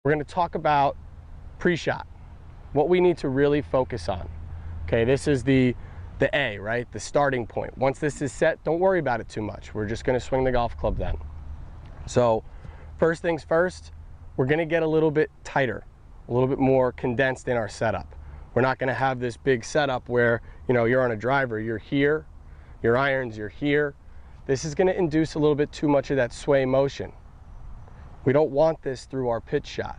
We're going to talk about pre-shot, what we need to really focus on. Okay, this is the A, right? The starting point. Once this is set, don't worry about it too much. We're just going to swing the golf club then. So first things first, we're going to get a little bit tighter, a little bit more condensed in our setup. We're not going to have this big setup where, you know, you're on a driver, you're here, your irons, you're here. This is going to induce a little bit too much of that sway motion. We don't want this through our pitch shot,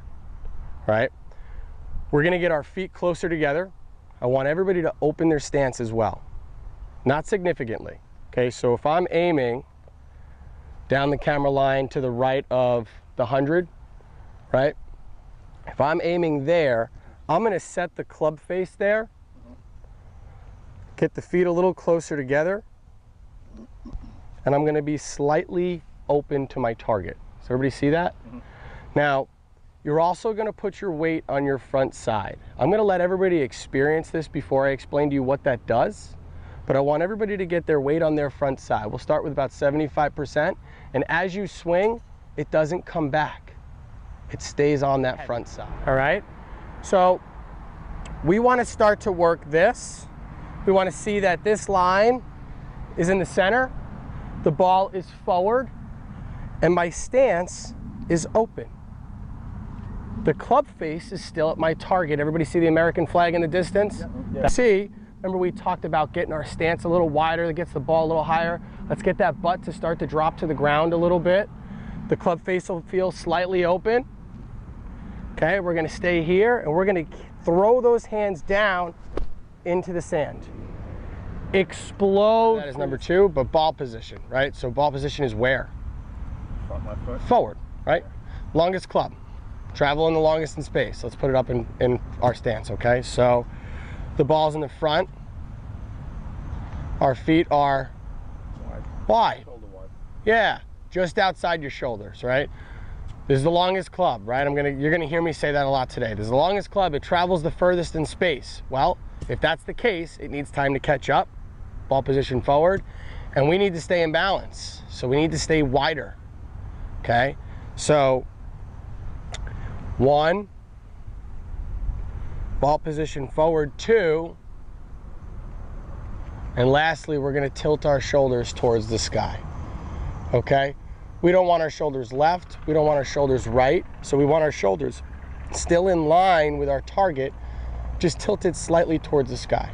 right? We're going to get our feet closer together. I want everybody to open their stance as well, not significantly. Okay, so if I'm aiming down the camera line to the right of the 100, right? If I'm aiming there, I'm going to set the club face there, get the feet a little closer together, and I'm going to be slightly open to my target. Does everybody see that? Now, you're also going to put your weight on your front side. I'm going to let everybody experience this before I explain to you what that does, but I want everybody to get their weight on their front side. We'll start with about 75%, and as you swing, it doesn't come back. It stays on that front side. All right? So we want to start to work this. We want to see that this line is in the center, the ball is forward, and my stance is open. The club face is still at my target. Everybody see the American flag in the distance? Yeah. See, remember we talked about getting our stance a little wider, that gets the ball a little higher. Let's get that butt to start to drop to the ground a little bit. The club face will feel slightly open. Okay, we're gonna stay here and we're gonna throw those hands down into the sand. Explode. That is number 2, but ball position, right? So ball position is where? Front left foot. Forward, right? Longest club. Traveling the longest in space. Let's put it up in our stance, okay? So the ball's in the front. Our feet are wide. Shoulder wide. Yeah, just outside your shoulders, right? This is the longest club, right? You're gonna hear me say that a lot today. This is the longest club, it travels the furthest in space. Well, if that's the case, it needs time to catch up, ball position forward, and we need to stay in balance. So we need to stay wider, okay? So 1, ball position forward, 2, and lastly, we're gonna tilt our shoulders towards the sky, okay? We don't want our shoulders left, we don't want our shoulders right, so we want our shoulders still in line with our target, just tilted slightly towards the sky.